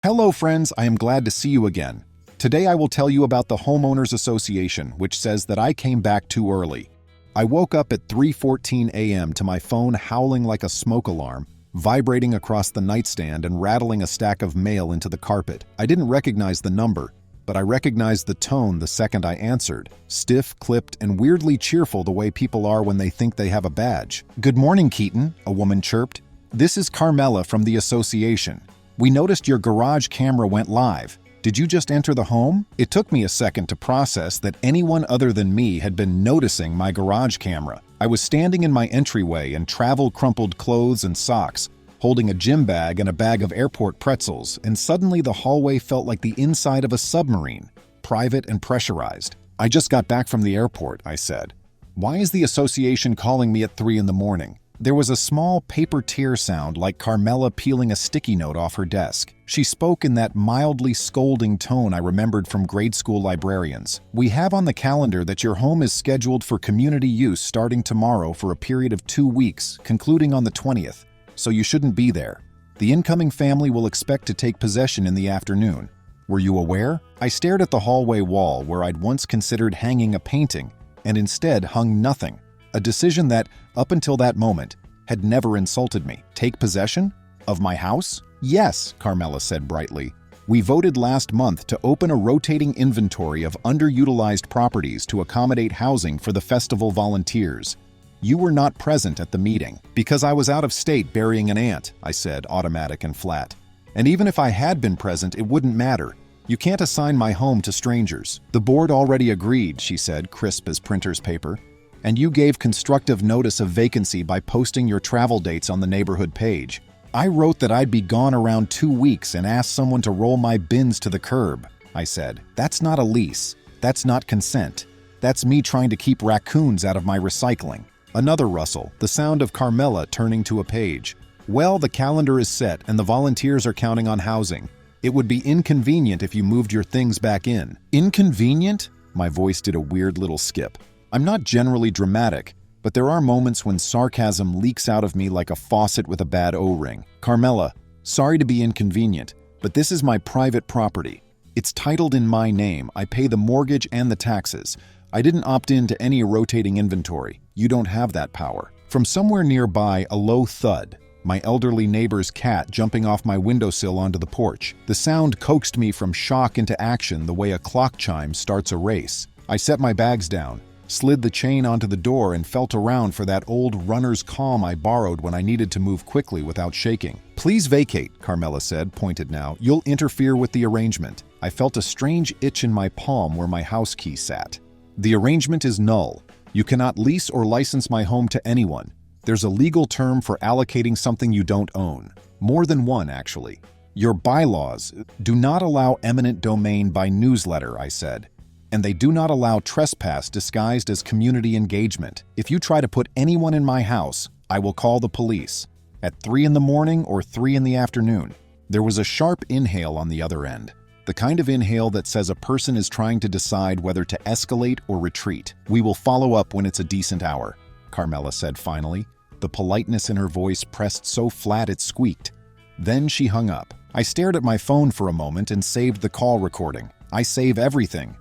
Hello friends, I am glad to see you again. Today I will tell you about the Homeowners Association, which says that I came back too early. I woke up at 3:14 a.m. to my phone howling like a smoke alarm, vibrating across the nightstand and rattling a stack of mail into the carpet. I didn't recognize the number, but I recognized the tone the second I answered, stiff, clipped, and weirdly cheerful the way people are when they think they have a badge. "Good morning, Keaton," a woman chirped. "This is Carmela from the association. We noticed your garage camera went live. Did you just enter the home?" It took me a second to process that anyone other than me had been noticing my garage camera. I was standing in my entryway in travel-crumpled clothes and socks, holding a gym bag and a bag of airport pretzels, and suddenly the hallway felt like the inside of a submarine, private and pressurized. "I just got back from the airport," I said. "Why is the association calling me at 3 in the morning?" There was a small paper tear sound like Carmela peeling a sticky note off her desk. She spoke in that mildly scolding tone I remembered from grade school librarians. "We have on the calendar that your home is scheduled for community use starting tomorrow for a period of 2 weeks, concluding on the 20th, so you shouldn't be there. The incoming family will expect to take possession in the afternoon. Were you aware?" I stared at the hallway wall where I'd once considered hanging a painting, and instead hung nothing. A decision that, up until that moment, had never insulted me. "Take possession? Of my house?" "Yes," Carmela said brightly. "We voted last month to open a rotating inventory of underutilized properties to accommodate housing for the festival volunteers. You were not present at the meeting." "Because I was out of state burying an aunt," I said, automatic and flat. "And even if I had been present, it wouldn't matter. You can't assign my home to strangers." "The board already agreed," she said, crisp as printer's paper. "And you gave constructive notice of vacancy by posting your travel dates on the neighborhood page." "I wrote that I'd be gone around 2 weeks and asked someone to roll my bins to the curb," I said. "That's not a lease. That's not consent. That's me trying to keep raccoons out of my recycling." Another rustle, the sound of Carmela turning to a page. "Well, the calendar is set and the volunteers are counting on housing. It would be inconvenient if you moved your things back in." "Inconvenient?" My voice did a weird little skip. I'm not generally dramatic, but there are moments when sarcasm leaks out of me like a faucet with a bad O-ring. "Carmela, sorry to be inconvenient, but this is my private property. It's titled in my name. I pay the mortgage and the taxes. I didn't opt in to any rotating inventory. You don't have that power." From somewhere nearby, a low thud. My elderly neighbor's cat jumping off my windowsill onto the porch. The sound coaxed me from shock into action the way a clock chime starts a race. I set my bags down, slid the chain onto the door, and felt around for that old runner's calm I borrowed when I needed to move quickly without shaking. "Please vacate," Carmela said, pointed now. "You'll interfere with the arrangement." I felt a strange itch in my palm where my house key sat. "The arrangement is null. You cannot lease or license my home to anyone. There's a legal term for allocating something you don't own. More than one, actually. Your bylaws do not allow eminent domain by newsletter," I said. "And they do not allow trespass disguised as community engagement. If you try to put anyone in my house, I will call the police. At 3 in the morning or 3 in the afternoon." There was a sharp inhale on the other end, the kind of inhale that says a person is trying to decide whether to escalate or retreat. "We will follow up when it's a decent hour," Carmela said finally, the politeness in her voice pressed so flat it squeaked. Then she hung up. I stared at my phone for a moment and saved the call recording. I save everything.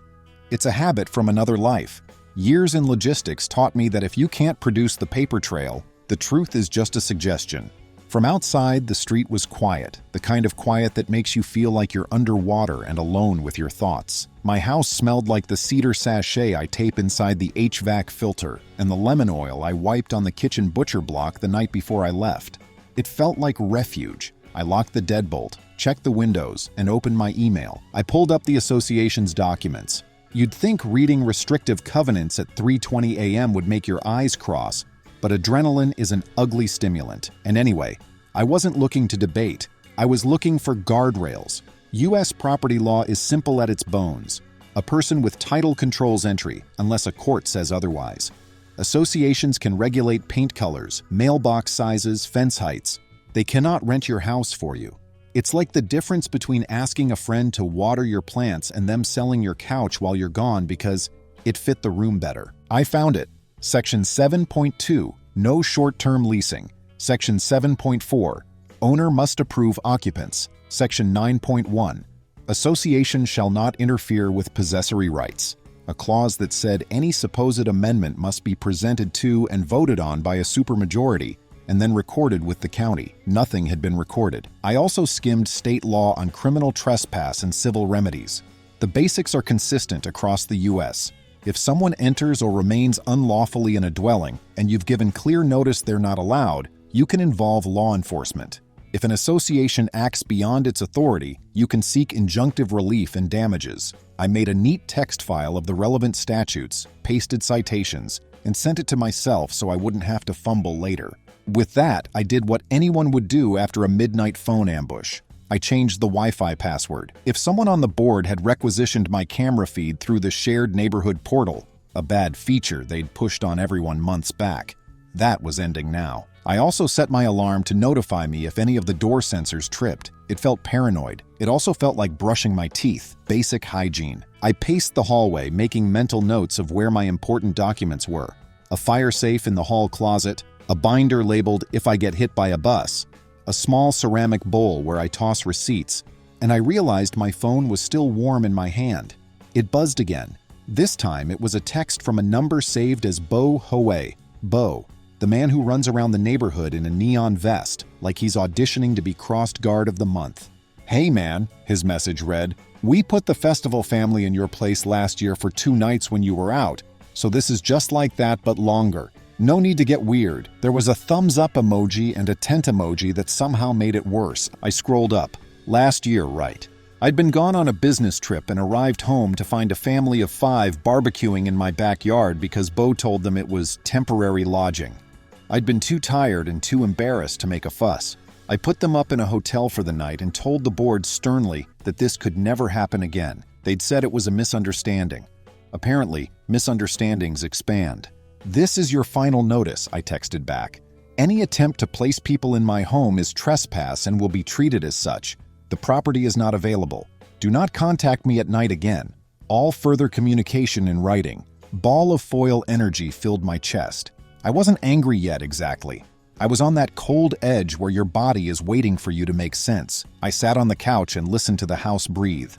It's a habit from another life. Years in logistics taught me that if you can't produce the paper trail, the truth is just a suggestion. From outside, the street was quiet, the kind of quiet that makes you feel like you're underwater and alone with your thoughts. My house smelled like the cedar sachet I tape inside the HVAC filter and the lemon oil I wiped on the kitchen butcher block the night before I left. It felt like refuge. I locked the deadbolt, checked the windows, and opened my email. I pulled up the association's documents. You'd think reading restrictive covenants at 3:20 a.m. would make your eyes cross, but adrenaline is an ugly stimulant. And anyway, I wasn't looking to debate. I was looking for guardrails. U.S. property law is simple at its bones. A person with title controls entry, unless a court says otherwise. Associations can regulate paint colors, mailbox sizes, fence heights. They cannot rent your house for you. It's like the difference between asking a friend to water your plants and them selling your couch while you're gone because it fit the room better. I found it. Section 7.2, no short-term leasing. Section 7.4, owner must approve occupants. Section 9.1. Association shall not interfere with possessory rights. A clause that said any supposed amendment must be presented to and voted on by a supermajority and then recorded with the county. Nothing had been recorded. I also skimmed state law on criminal trespass and civil remedies. The basics are consistent across the U.S. If someone enters or remains unlawfully in a dwelling and you've given clear notice they're not allowed, you can involve law enforcement. If an association acts beyond its authority, you can seek injunctive relief and damages. I made a neat text file of the relevant statutes, pasted citations, and sent it to myself so I wouldn't have to fumble later. With that, I did what anyone would do after a midnight phone ambush. I changed the Wi-Fi password. If someone on the board had requisitioned my camera feed through the shared neighborhood portal, a bad feature they'd pushed on everyone months back, that was ending now. I also set my alarm to notify me if any of the door sensors tripped. It felt paranoid. It also felt like brushing my teeth, basic hygiene. I paced the hallway, making mental notes of where my important documents were. A fire safe in the hall closet, a binder labeled "If I Get Hit by a Bus," a small ceramic bowl where I toss receipts, and I realized my phone was still warm in my hand. It buzzed again. This time it was a text from a number saved as HOA. Bo, the man who runs around the neighborhood in a neon vest, like he's auditioning to be Crossed Guard of the Month. "Hey man," his message read, "we put the festival family in your place last year for 2 nights when you were out, so this is just like that but longer. No need to get weird." There was a thumbs up emoji and a tent emoji that somehow made it worse. I scrolled up. Last year, right. I'd been gone on a business trip and arrived home to find a family of 5 barbecuing in my backyard because Bo told them it was temporary lodging. I'd been too tired and too embarrassed to make a fuss. I put them up in a hotel for the night and told the board sternly that this could never happen again. They'd said it was a misunderstanding. Apparently, misunderstandings expand. "This is your final notice," I texted back. "Any attempt to place people in my home is trespass and will be treated as such. The property is not available. Do not contact me at night again. All further communication in writing." Ball of foil energy filled my chest. I wasn't angry yet exactly. I was on that cold edge where your body is waiting for you to make sense. I sat on the couch and listened to the house breathe.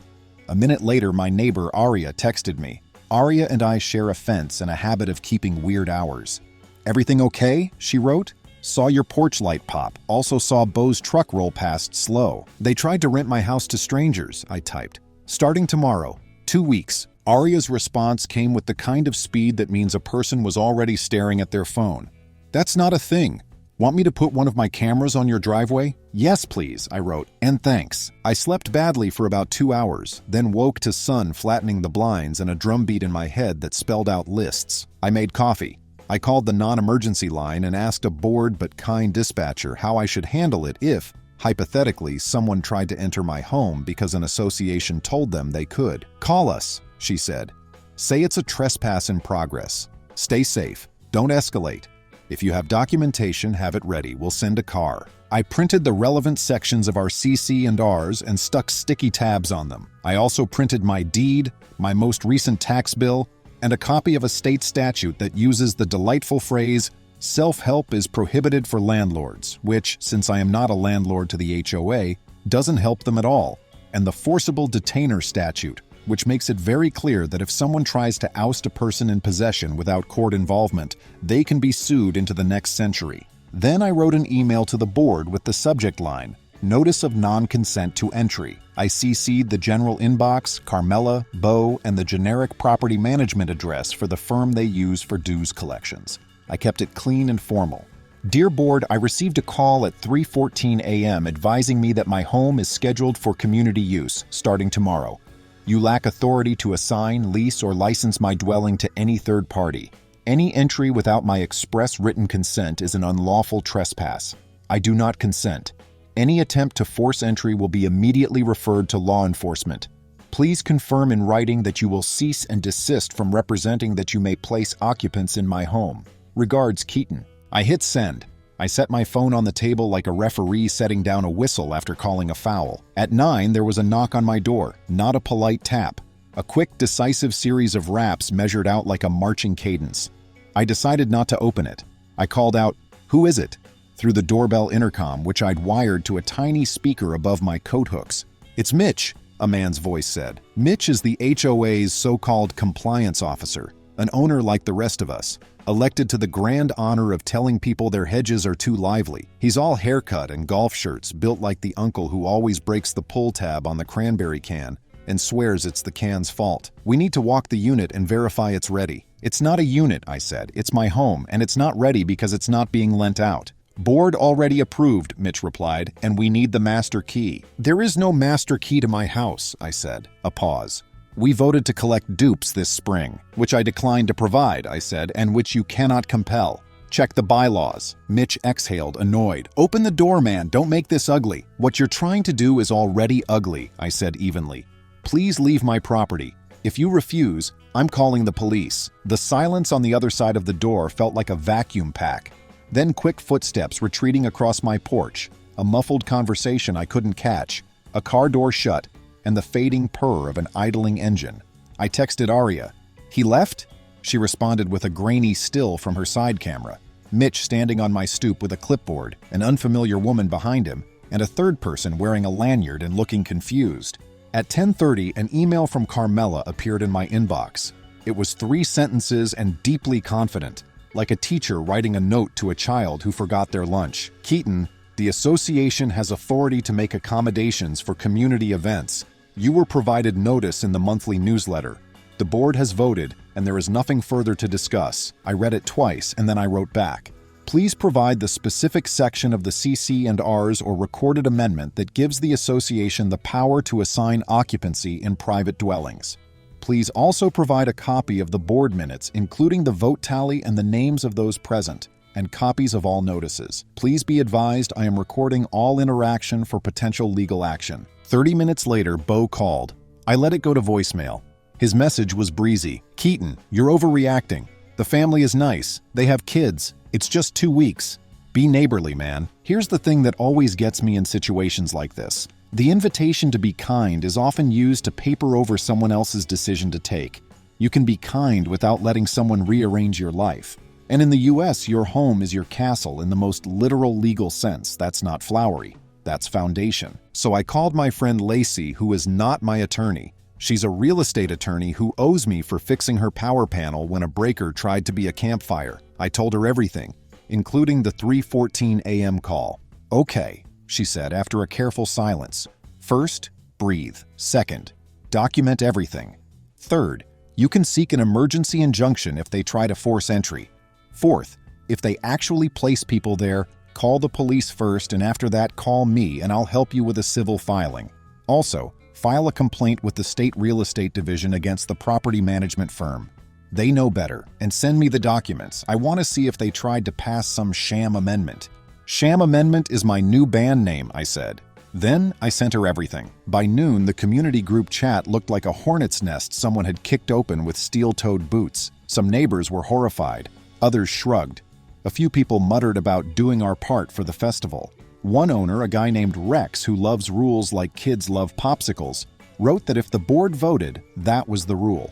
A minute later, my neighbor Aria texted me. Aria and I share a fence and a habit of keeping weird hours. "Everything okay?" she wrote. "Saw your porch light pop. Also saw Bo's truck roll past slow. They tried to rent my house to strangers," I typed. "Starting tomorrow. 2 weeks." Aria's response came with the kind of speed that means a person was already staring at their phone. "That's not a thing. Want me to put one of my cameras on your driveway?" "Yes, please," I wrote, "and thanks." I slept badly for about 2 hours, then woke to sun flattening the blinds and a drumbeat in my head that spelled out lists. I made coffee. I called the non-emergency line and asked a bored but kind dispatcher how I should handle it if, hypothetically, someone tried to enter my home because an association told them they could. "Call us," she said. "Say it's a trespass in progress. Stay safe. Don't escalate. If you have documentation, have it ready. We'll send a car." I printed the relevant sections of our CC and Rs and stuck sticky tabs on them. I also printed my deed, my most recent tax bill, and a copy of a state statute that uses the delightful phrase, "Self-help is prohibited for landlords," which, since I am not a landlord to the HOA, doesn't help them at all, and the forcible detainer statute, which makes it very clear that if someone tries to oust a person in possession without court involvement, they can be sued into the next century. Then I wrote an email to the board with the subject line, "Notice of non-consent to entry." I CC'd the general inbox, Carmela, Bo, and the generic property management address for the firm they use for dues collections. I kept it clean and formal. "Dear board, I received a call at 3:14 a.m. advising me that my home is scheduled for community use starting tomorrow. You lack authority to assign, lease, or license my dwelling to any third party. Any entry without my express written consent is an unlawful trespass. I do not consent. Any attempt to force entry will be immediately referred to law enforcement. Please confirm in writing that you will cease and desist from representing that you may place occupants in my home. Regards, Keaton." I hit send. I set my phone on the table like a referee setting down a whistle after calling a foul. At 9, there was a knock on my door, not a polite tap. A quick, decisive series of raps measured out like a marching cadence. I decided not to open it. I called out, "Who is it?" through the doorbell intercom, which I'd wired to a tiny speaker above my coat hooks. "It's Mitch," a man's voice said. Mitch is the HOA's so-called compliance officer, an owner like the rest of us, elected to the grand honor of telling people their hedges are too lively. He's all haircut and golf shirts, built like the uncle who always breaks the pull tab on the cranberry can and swears it's the can's fault. "We need to walk the unit and verify it's ready." "It's not a unit," I said. "It's my home, and it's not ready because it's not being lent out." "Board already approved," Mitch replied, "and we need the master key." "There is no master key to my house," I said. A pause. "We voted to collect dupes this spring, which I declined to provide," I said, "and which you cannot compel. Check the bylaws." Mitch exhaled, annoyed. "Open the door, man. Don't make this ugly." "What you're trying to do is already ugly," I said evenly. "Please leave my property. If you refuse, I'm calling the police." The silence on the other side of the door felt like a vacuum pack. Then quick footsteps retreating across my porch, a muffled conversation I couldn't catch, a car door shut, and the fading purr of an idling engine. I texted Aria. "He left?" She responded with a grainy still from her side camera. Mitch standing on my stoop with a clipboard, an unfamiliar woman behind him, and a third person wearing a lanyard and looking confused. At 10:30, an email from Carmela appeared in my inbox. It was 3 sentences and deeply confident, like a teacher writing a note to a child who forgot their lunch. "Keaton, the association has authority to make accommodations for community events. You were provided notice in the monthly newsletter. The board has voted, and there is nothing further to discuss." I read it twice, and then I wrote back. "Please provide the specific section of the CC&Rs or recorded amendment that gives the association the power to assign occupancy in private dwellings. Please also provide a copy of the board minutes, including the vote tally and the names of those present, and copies of all notices. Please be advised I am recording all interaction for potential legal action." 30 minutes later, Bo called. I let it go to voicemail. His message was breezy. "Keaton, you're overreacting. The family is nice. They have kids. It's just 2 weeks. Be neighborly, man. Here's the thing that always gets me in situations like this. The invitation to be kind is often used to paper over someone else's decision to take. You can be kind without letting someone rearrange your life. And in the US, your home is your castle in the most literal legal sense. That's not flowery. That's foundation. So I called my friend Lacey, who is not my attorney. She's a real estate attorney who owes me for fixing her power panel when a breaker tried to be a campfire. I told her everything, including the 3:14 a.m. call. "Okay," she said after a careful silence. "First, breathe. Second, document everything. Third, you can seek an emergency injunction if they try to force entry. Fourth, if they actually place people there, call the police first, and after that call me and I'll help you with a civil filing. Also, file a complaint with the state real estate division against the property management firm. They know better, and send me the documents. I want to see if they tried to pass some sham amendment." "Sham amendment is my new band name," I said. Then I sent her everything. By noon, the community group chat looked like a hornet's nest someone had kicked open with steel-toed boots. Some neighbors were horrified. Others shrugged. A few people muttered about doing our part for the festival. One owner, a guy named Rex, who loves rules like kids love popsicles, wrote that if the board voted, that was the rule.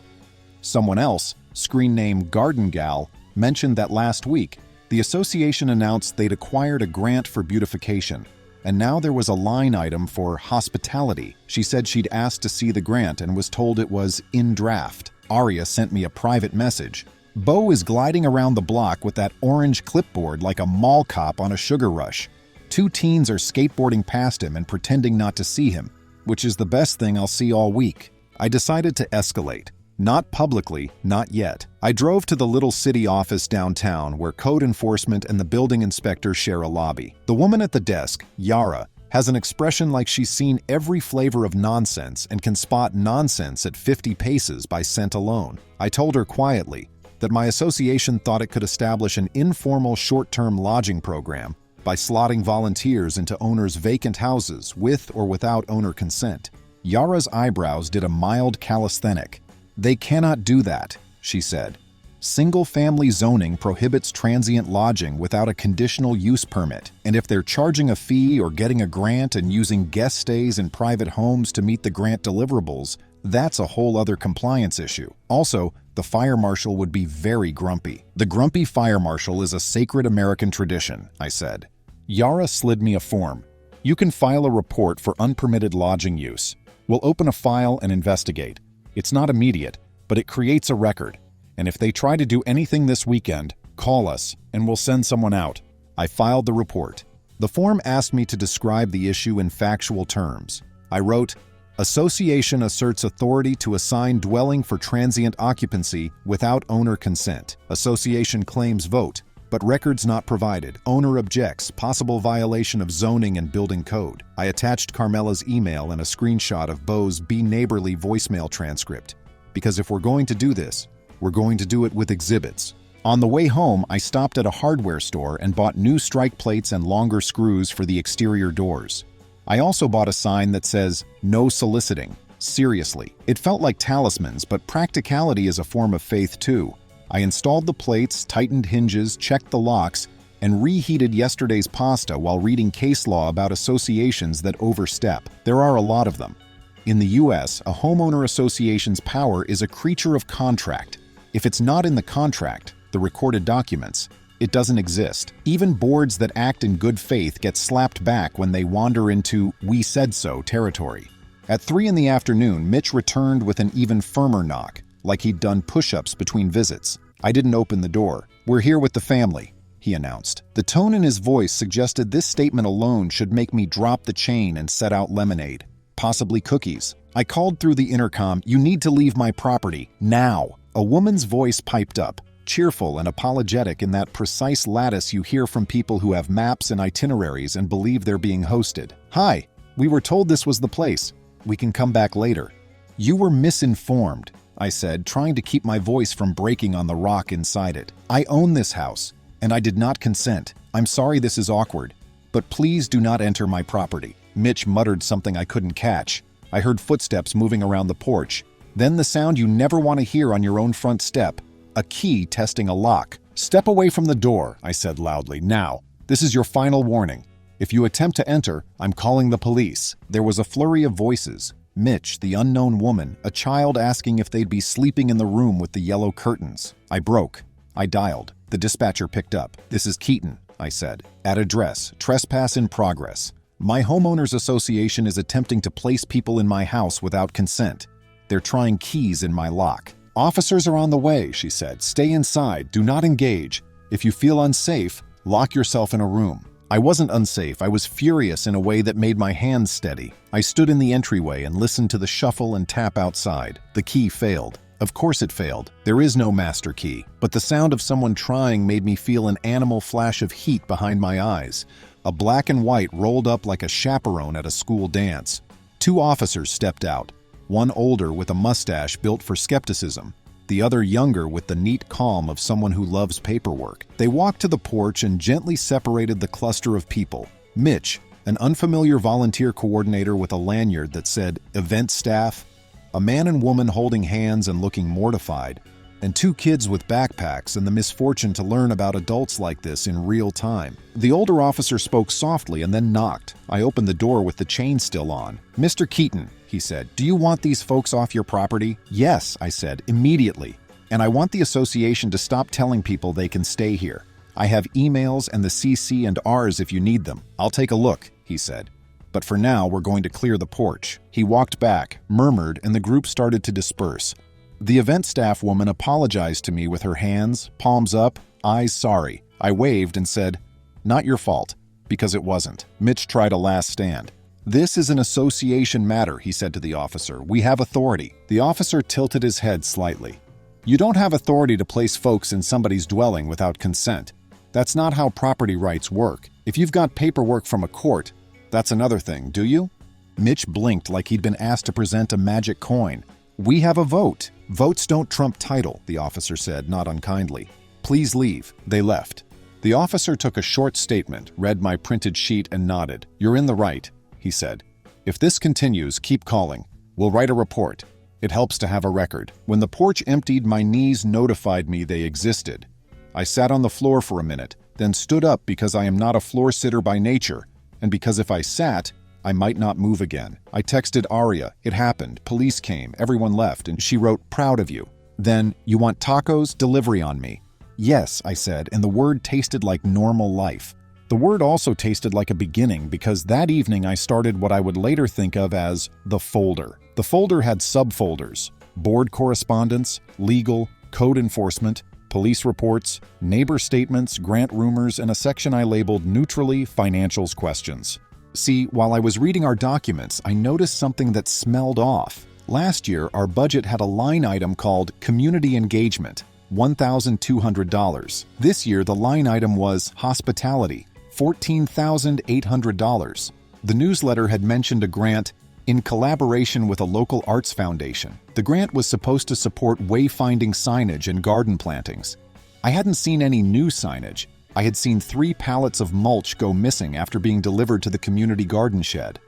Someone else, screen name Garden Gal, mentioned that last week, the association announced they'd acquired a grant for beautification, and now there was a line item for hospitality. She said she'd asked to see the grant and was told it was in draft. Aria sent me a private message. "Bo is gliding around the block with that orange clipboard like a mall cop on a sugar rush. 2 teens are skateboarding past him and pretending not to see him, which is the best thing I'll see all week." I decided to escalate. Not publicly, not yet. I drove to the little city office downtown where code enforcement and the building inspector share a lobby. The woman at the desk, Yara, has an expression like she's seen every flavor of nonsense and can spot nonsense at 50 paces by scent alone. I told her quietly that my association thought it could establish an informal short-term lodging program by slotting volunteers into owners' vacant houses with or without owner consent. Yara's eyebrows did a mild calisthenic. "They cannot do that," she said. "Single-family zoning prohibits transient lodging without a conditional use permit, and if they're charging a fee or getting a grant and using guest stays in private homes to meet the grant deliverables, that's a whole other compliance issue. Also, the fire marshal would be very grumpy." "The grumpy fire marshal is a sacred American tradition," I said. Yara slid me a form. You can file a report for unpermitted lodging use. We'll open a file and investigate. It's not immediate, but it creates a record. And if they try to do anything this weekend, call us, and we'll send someone out. I filed the report. The form asked me to describe the issue in factual terms. I wrote, Association asserts authority to assign dwelling for transient occupancy without owner consent. Association claims vote, but records not provided. Owner objects, possible violation of zoning and building code. I attached Carmela's email and a screenshot of Bo's Be Neighborly voicemail transcript. Because if we're going to do this, we're going to do it with exhibits. On the way home, I stopped at a hardware store and bought new strike plates and longer screws for the exterior doors. I also bought a sign that says, No soliciting. Seriously. It felt like talismans, but practicality is a form of faith too. I installed the plates, tightened hinges, checked the locks, and reheated yesterday's pasta while reading case law about associations that overstep. There are a lot of them. In the US, a homeowner association's power is a creature of contract. If it's not in the contract, the recorded documents, it doesn't exist. Even boards that act in good faith get slapped back when they wander into "we said so" territory. At 3 p.m, Mitch returned with an even firmer knock, like he'd done push-ups between visits. I didn't open the door. We're here with the family, he announced. The tone in his voice suggested this statement alone should make me drop the chain and set out lemonade, possibly cookies. I called through the intercom, You need to leave my property, now. A woman's voice piped up, cheerful and apologetic in that precise lattice you hear from people who have maps and itineraries and believe they're being hosted. Hi, we were told this was the place. We can come back later. You were misinformed, I said, trying to keep my voice from breaking on the rock inside it. I own this house, and I did not consent. I'm sorry this is awkward, but please do not enter my property. Mitch muttered something I couldn't catch. I heard footsteps moving around the porch. Then the sound you never want to hear on your own front step. A key testing a lock. Step away from the door, I said loudly. Now, this is your final warning. If you attempt to enter, I'm calling the police. There was a flurry of voices. Mitch, the unknown woman, a child asking if they'd be sleeping in the room with the yellow curtains. I broke. I dialed. The dispatcher picked up. This is Keaton, I said. At address, trespass in progress. My homeowners association is attempting to place people in my house without consent. They're trying keys in my lock. Officers are on the way, she said. Stay inside. Do not engage. If you feel unsafe, lock yourself in a room. I wasn't unsafe. I was furious in a way that made my hands steady. I stood in the entryway and listened to the shuffle and tap outside. The key failed. Of course it failed. There is no master key. But the sound of someone trying made me feel an animal flash of heat behind my eyes. A black and white rolled up like a chaperone at a school dance. 2 officers stepped out. One older with a mustache built for skepticism, the other younger with the neat calm of someone who loves paperwork. They walked to the porch and gently separated the cluster of people. Mitch, an unfamiliar volunteer coordinator with a lanyard that said event staff, a man and woman holding hands and looking mortified, and 2 kids with backpacks and the misfortune to learn about adults like this in real time. The older officer spoke softly and then knocked. I opened the door with the chain still on. Mr. Keaton, he said, do you want these folks off your property? Yes, I said, immediately. And I want the association to stop telling people they can stay here. I have emails and the CC and Rs if you need them. I'll take a look, he said. But for now, we're going to clear the porch. He walked back, murmured, and the group started to disperse. The event staff woman apologized to me with her hands, palms up, eyes sorry. I waved and said, not your fault, because it wasn't. Mitch tried a last stand. This is an association matter, he said to the officer. We have authority. The officer tilted his head slightly. You don't have authority to place folks in somebody's dwelling without consent. That's not how property rights work. If you've got paperwork from a court, that's another thing, do you? Mitch blinked like he'd been asked to present a magic coin. We have a vote. Votes don't trump title, the officer said, not unkindly. Please leave. They left. The officer took a short statement, read my printed sheet, and nodded. You're in the right, he said. If this continues, keep calling. We'll write a report. It helps to have a record. When the porch emptied, my knees notified me they existed. I sat on the floor for a minute, then stood up because I am not a floor sitter by nature, and because if I sat, I might not move again. I texted Aria. It happened. Police came. Everyone left, and she wrote, proud of you. Then, you want tacos? Delivery on me. Yes, I said, and the word tasted like normal life. The word also tasted like a beginning because that evening I started what I would later think of as the folder. The folder had subfolders: board correspondence, legal, code enforcement, police reports, neighbor statements, grant rumors, and a section I labeled neutrally financials questions. See, while I was reading our documents, I noticed something that smelled off. Last year, our budget had a line item called Community Engagement, $1,200. This year, the line item was Hospitality, $14,800. The newsletter had mentioned a grant in collaboration with a local arts foundation. The grant was supposed to support wayfinding signage and garden plantings. I hadn't seen any new signage. I had seen 3 pallets of mulch go missing after being delivered to the community garden shed.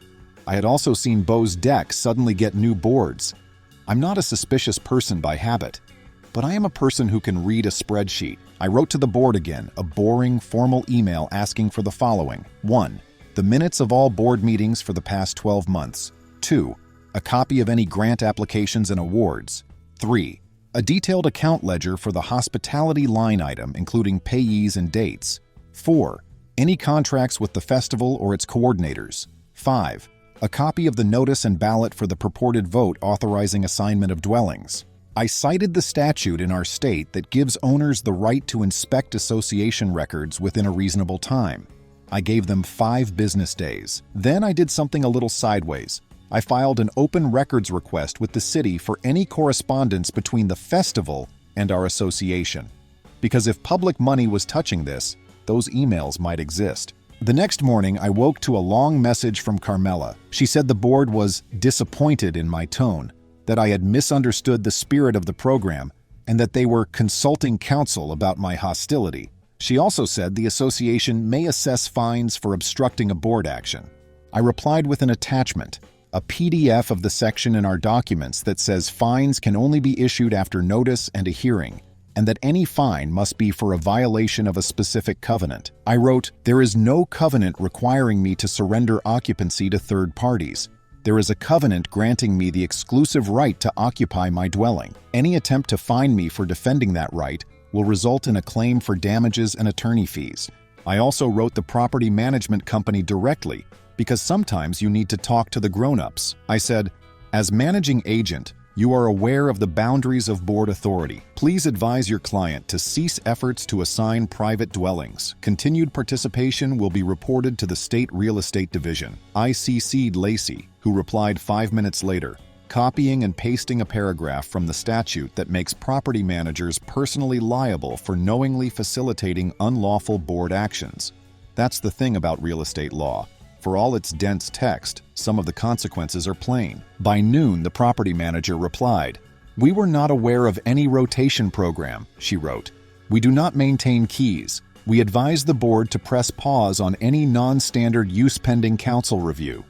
I had also seen Bo's deck suddenly get new boards. I'm not a suspicious person by habit, but I am a person who can read a spreadsheet. I wrote to the board again, a boring, formal email asking for the following. 1. The minutes of all board meetings for the past 12 months. 2. A copy of any grant applications and awards. 3. A detailed account ledger for the hospitality line item, including payees and dates. 4. Any contracts with the festival or its coordinators. 5. A copy of the notice and ballot for the purported vote authorizing assignment of dwellings. I cited the statute in our state that gives owners the right to inspect association records within a reasonable time. I gave them 5 business days. Then I did something a little sideways. I filed an open records request with the city for any correspondence between the festival and our association. Because if public money was touching this, those emails might exist. The next morning, I woke to a long message from Carmela. She said the board was disappointed in my tone, that I had misunderstood the spirit of the program, and that they were consulting counsel about my hostility. She also said the association may assess fines for obstructing a board action. I replied with an attachment, a PDF of the section in our documents that says fines can only be issued after notice and a hearing, and that any fine must be for a violation of a specific covenant. I wrote, "There is no covenant requiring me to surrender occupancy to third parties. There is a covenant granting me the exclusive right to occupy my dwelling. Any attempt to fine me for defending that right will result in a claim for damages and attorney fees." I also wrote the property management company directly, because sometimes you need to talk to the grown-ups. I said, "As managing agent, you are aware of the boundaries of board authority. Please advise your client to cease efforts to assign private dwellings. Continued participation will be reported to the State Real Estate Division." I CC'd Lacey, who replied 5 minutes later, copying and pasting a paragraph from the statute that makes property managers personally liable for knowingly facilitating unlawful board actions. That's the thing about real estate law. For all its dense text, some of the consequences are plain. By noon, the property manager replied, "We were not aware of any rotation program," she wrote. "We do not maintain keys. We advise the board to press pause on any non-standard use pending council review."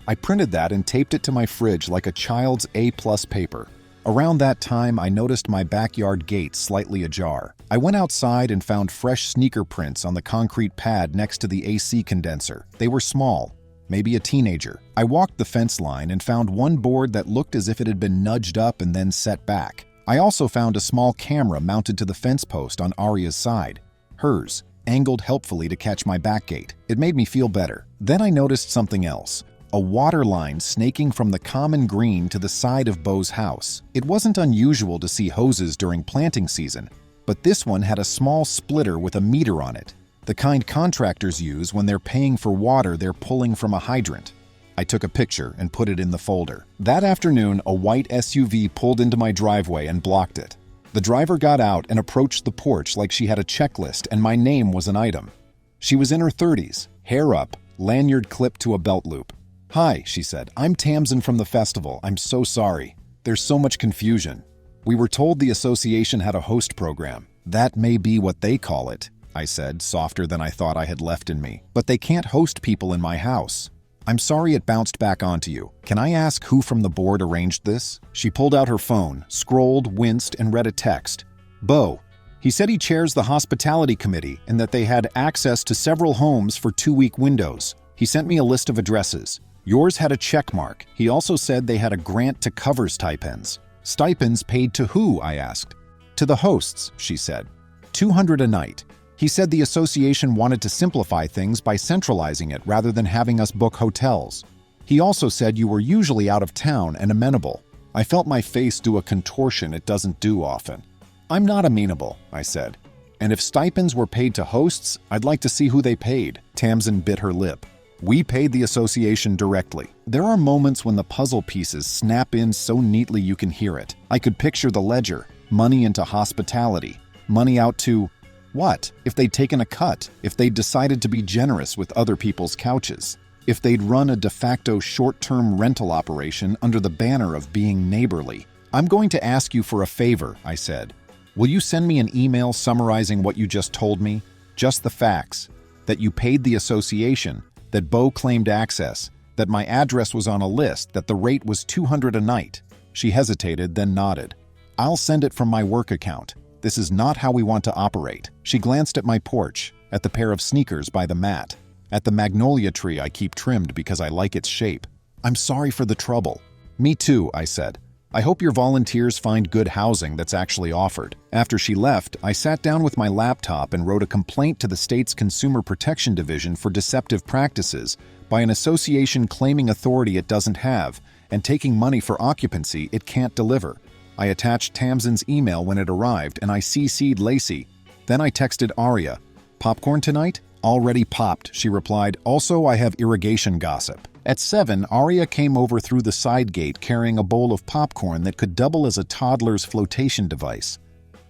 I printed that and taped it to my fridge like a child's A+ paper. Around that time, I noticed my backyard gate slightly ajar. I went outside and found fresh sneaker prints on the concrete pad next to the AC condenser. They were small, maybe a teenager. I walked the fence line and found one board that looked as if it had been nudged up and then set back. I also found a small camera mounted to the fence post on Aria's side, hers, angled helpfully to catch my back gate. It made me feel better. Then I noticed something else. A water line snaking from the common green to the side of Bo's house. It wasn't unusual to see hoses during planting season, but this one had a small splitter with a meter on it, the kind contractors use when they're paying for water they're pulling from a hydrant. I took a picture and put it in the folder. That afternoon, a white SUV pulled into my driveway and blocked it. The driver got out and approached the porch like she had a checklist and my name was an item. She was in her 30s, hair up, lanyard clipped to a belt loop. "Hi," she said. "I'm Tamsin from the festival. I'm so sorry. There's so much confusion. We were told the association had a host program." "That may be what they call it," I said, softer than I thought I had left in me. "But they can't host people in my house. I'm sorry it bounced back onto you. Can I ask who from the board arranged this?" She pulled out her phone, scrolled, winced, and read a text. "Bo. He said he chairs the hospitality committee and that they had access to several homes for 2-week windows. He sent me a list of addresses. Yours had a check mark. He also said they had a grant to cover stipends." "Stipends paid to who?" I asked. "To the hosts," she said. $200 a night. He said the association wanted to simplify things by centralizing it rather than having us book hotels. He also said you were usually out of town and amenable. I felt my face do a contortion it doesn't do often. I'm not amenable, I said. And if stipends were paid to hosts, I'd like to see who they paid. Tamsin bit her lip. We paid the association directly. There are moments when the puzzle pieces snap in so neatly you can hear it. I could picture the ledger, money into hospitality, money out to what? If they'd taken a cut, if they'd decided to be generous with other people's couches, if they'd run a de facto short-term rental operation under the banner of being neighborly. I'm going to ask you for a favor, I said. Will you send me an email summarizing what you just told me? Just the facts. That you paid the association, that Bo claimed access, that my address was on a list, that the rate was $200 a night. She hesitated, then nodded. I'll send it from my work account. This is not how we want to operate. She glanced at my porch, at the pair of sneakers by the mat, at the magnolia tree I keep trimmed because I like its shape. I'm sorry for the trouble. Me too, I said. I hope your volunteers find good housing that's actually offered. After she left, I sat down with my laptop and wrote a complaint to the state's Consumer Protection Division for deceptive practices by an association claiming authority it doesn't have and taking money for occupancy it can't deliver. I attached Tamsin's email when it arrived and I CC'd Lacey. Then I texted Aria. Popcorn tonight? Already popped, she replied. Also, I have irrigation gossip. At 7, Aria came over through the side gate carrying a bowl of popcorn that could double as a toddler's flotation device.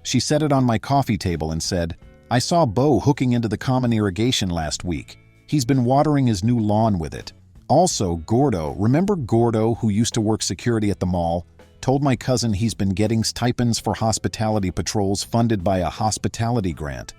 She set it on my coffee table and said, I saw Bo hooking into the common irrigation last week. He's been watering his new lawn with it. Also, Gordo, remember Gordo who used to work security at the mall? Told my cousin he's been getting stipends for hospitality patrols funded by a hospitality grant.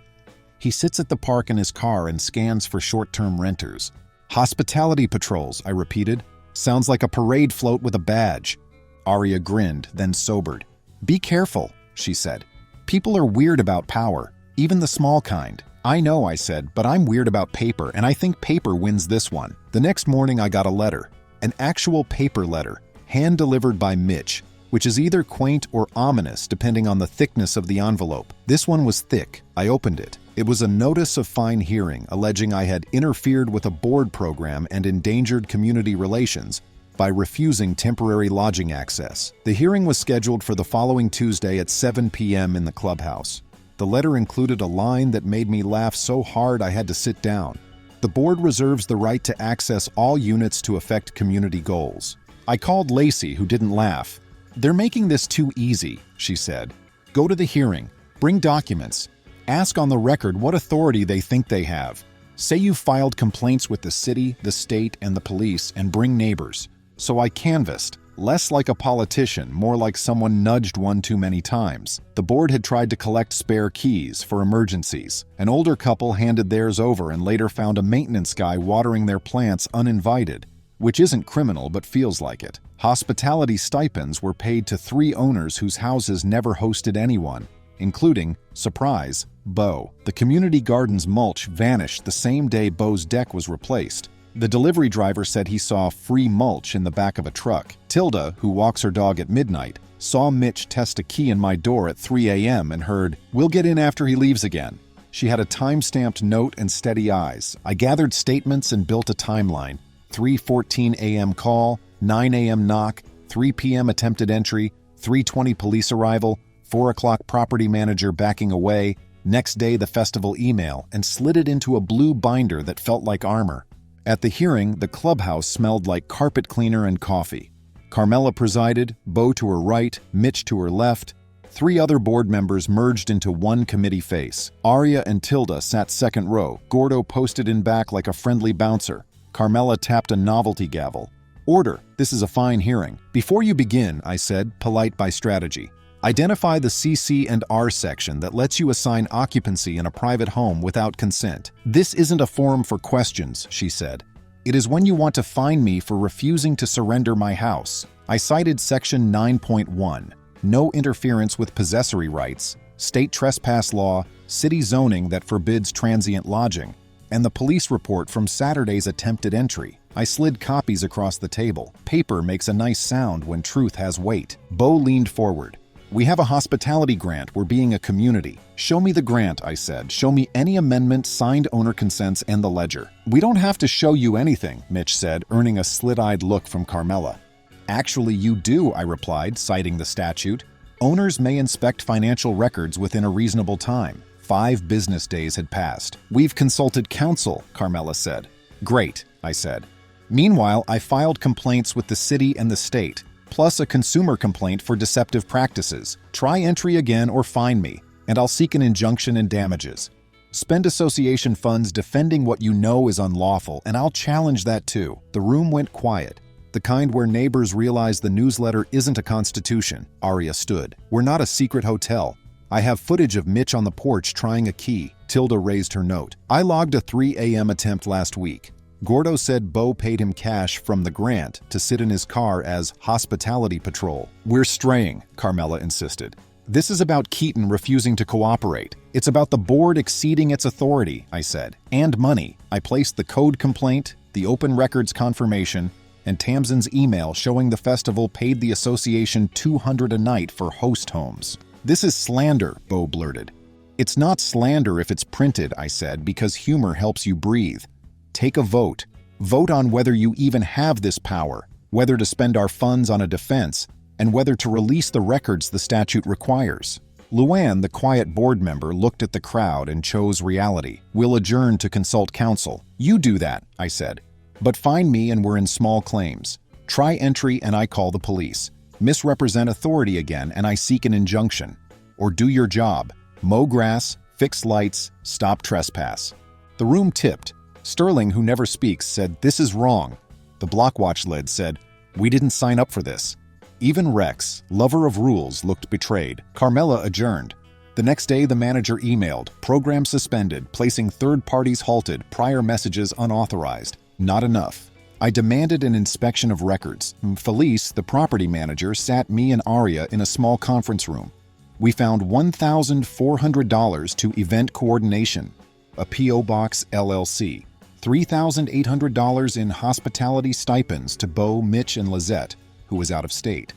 He sits at the park in his car and scans for short-term renters. Hospitality patrols, I repeated. Sounds like a parade float with a badge. Aria grinned, then sobered. Be careful, she said. People are weird about power, even the small kind. I know, I said, but I'm weird about paper, and I think paper wins this one. The next morning I got a letter. An actual paper letter, hand-delivered by Mitch, which is either quaint or ominous depending on the thickness of the envelope. This one was thick. I opened it. It was a notice of fine hearing alleging I had interfered with a board program and endangered community relations by refusing temporary lodging access. The hearing was scheduled for the following Tuesday at 7 p.m. in the clubhouse. The letter included a line that made me laugh so hard I had to sit down. The board reserves the right to access all units to affect community goals. I called Lacey, who didn't laugh. They're making this too easy, she said. Go to the hearing. Bring documents. Ask on the record what authority they think they have. Say you filed complaints with the city, the state, and the police, and bring neighbors. So I canvassed, less like a politician, more like someone nudged one too many times. The board had tried to collect spare keys for emergencies. An older couple handed theirs over and later found a maintenance guy watering their plants uninvited, which isn't criminal but feels like it. Hospitality stipends were paid to 3 owners whose houses never hosted anyone, including, surprise, Bo. The community garden's mulch vanished the same day Bo's deck was replaced. The delivery driver said he saw free mulch in the back of a truck. Tilda, who walks her dog at midnight, saw Mitch test a key in my door at 3 a.m. and heard, "We'll get in after he leaves again." She had a time-stamped note and steady eyes. I gathered statements and built a timeline. 3:14 a.m. call, 9 a.m. knock, 3 p.m. attempted entry, 3:20 police arrival, 4 o'clock property manager backing away, next day the festival email, and slid it into a blue binder that felt like armor. At the hearing, the clubhouse smelled like carpet cleaner and coffee. Carmela presided, Bo to her right, Mitch to her left. 3 other board members merged into one committee face. Aria and Tilda sat second row. Gordo posted in back like a friendly bouncer. Carmela tapped a novelty gavel. Order, this is a fine hearing. Before you begin, I said, polite by strategy, identify the CC and R section that lets you assign occupancy in a private home without consent. This isn't a forum for questions, she said. It is when you want to fine me for refusing to surrender my house. I cited section 9.1, no interference with possessory rights, state trespass law, city zoning that forbids transient lodging, and the police report from Saturday's attempted entry. I slid copies across the table. Paper makes a nice sound when truth has weight. Bo leaned forward. We have a hospitality grant. We're being a community. Show me the grant, I said. Show me any amendment, signed owner consents, and the ledger. We don't have to show you anything, Mitch said, earning a slit-eyed look from Carmela. Actually, you do, I replied, citing the statute. Owners may inspect financial records within a reasonable time. 5 business days had passed. We've consulted counsel, Carmela said. Great, I said. Meanwhile, I filed complaints with the city and the state, plus a consumer complaint for deceptive practices. Try entry again or fine me, and I'll seek an injunction and damages. Spend association funds defending what you know is unlawful, and I'll challenge that too. The room went quiet, the kind where neighbors realize the newsletter isn't a constitution. Aria stood. We're not a secret hotel. I have footage of Mitch on the porch trying a key. Tilda raised her note. I logged a 3 a.m. attempt last week. Gordo said Bo paid him cash from the grant to sit in his car as hospitality patrol. We're straying, Carmela insisted. This is about Keaton refusing to cooperate. It's about the board exceeding its authority, I said. And money. I placed the code complaint, the open records confirmation, and Tamsin's email showing the festival paid the association $200 a night for host homes. This is slander, Bo blurted. It's not slander if it's printed, I said, because humor helps you breathe. Take a vote. Vote on whether you even have this power, whether to spend our funds on a defense, and whether to release the records the statute requires. Luann, the quiet board member, looked at the crowd and chose reality. We'll adjourn to consult counsel. You do that, I said. But find me and we're in small claims. Try entry and I call the police. Misrepresent authority again and I seek an injunction. Or do your job. Mow grass, fix lights, stop trespass. The room tipped. Sterling, who never speaks, said, "This is wrong." The Blockwatch lead said, "We didn't sign up for this." Even Rex, lover of rules, looked betrayed. Carmela adjourned. The next day, the manager emailed, "Program suspended, placing third parties halted, prior messages unauthorized." Not enough. I demanded an inspection of records. Felice, the property manager, sat me and Aria in a small conference room. We found $1,400 to event coordination, a P.O. Box LLC. $3,800 in hospitality stipends to Bo, Mitch, and Lizette, who was out of state.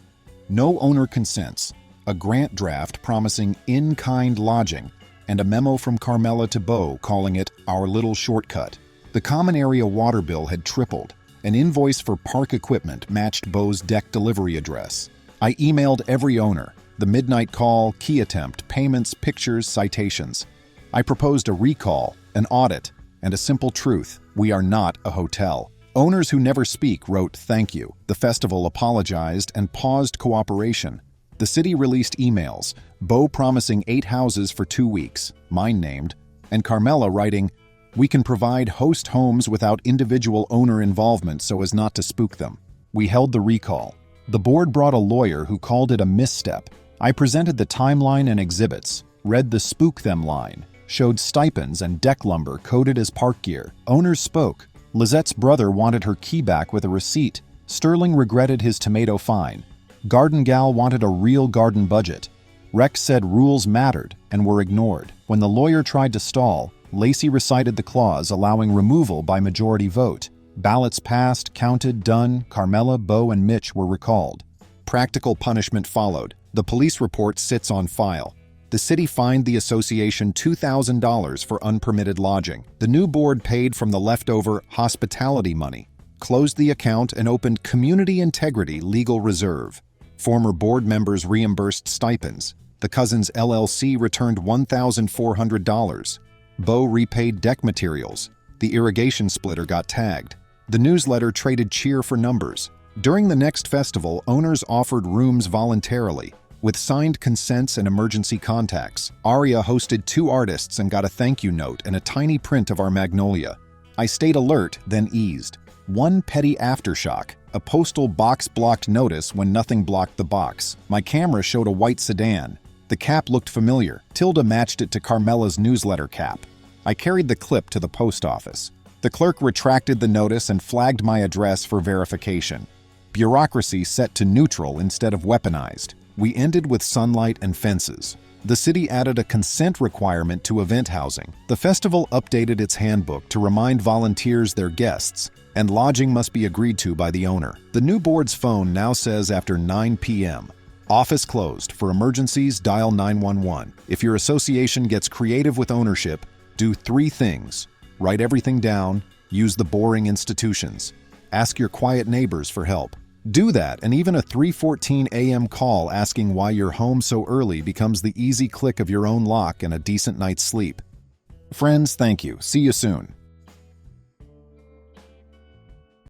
No owner consents, a grant draft promising in-kind lodging, and a memo from Carmela to Bo calling it our little shortcut. The common area water bill had tripled. An invoice for park equipment matched Bo's deck delivery address. I emailed every owner, the midnight call, key attempt, payments, pictures, citations. I proposed a recall, an audit, and a simple truth: we are not a hotel. Owners who never speak wrote thank you. The festival apologized and paused cooperation. The city released emails, Bo promising 8 houses for 2 weeks, mine named, and Carmela writing, "We can provide host homes without individual owner involvement so as not to spook them." We held the recall. The board brought a lawyer who called it a misstep. I presented the timeline and exhibits, read the spook them line, showed stipends and deck lumber coded as park gear. Owners spoke. Lizette's brother wanted her key back with a receipt. Sterling regretted his tomato fine. Garden Gal wanted a real garden budget. Rex said rules mattered and were ignored. When the lawyer tried to stall, Lacey recited the clause allowing removal by majority vote. Ballots passed, counted, done. Carmela, Bo, and Mitch were recalled. Practical punishment followed. The police report sits on file. The city fined the association $2,000 for unpermitted lodging. The new board paid from the leftover hospitality money, closed the account, and opened Community Integrity Legal Reserve. Former board members reimbursed stipends. The Cousins LLC returned $1,400. Bo repaid deck materials. The irrigation splitter got tagged. The newsletter traded cheer for numbers. During the next festival, owners offered rooms voluntarily, with signed consents and emergency contacts. Aria hosted 2 artists and got a thank you note and a tiny print of our magnolia. I stayed alert, then eased. One petty aftershock, a postal box-blocked notice when nothing blocked the box. My camera showed a white sedan. The cap looked familiar. Tilda matched it to Carmela's newsletter cap. I carried the clip to the post office. The clerk retracted the notice and flagged my address for verification. Bureaucracy set to neutral instead of weaponized. We ended with sunlight and fences. The city added a consent requirement to event housing. The festival updated its handbook to remind volunteers they're guests, and lodging must be agreed to by the owner. The new board's phone now says after 9 p.m., Office closed. For emergencies, dial 911. If your association gets creative with ownership, do 3 things. Write everything down. Use the boring institutions. Ask your quiet neighbors for help. Do that, and even a 3:14 a.m. call asking why you're home so early becomes the easy click of your own lock and a decent night's sleep. Friends, thank you. See you soon.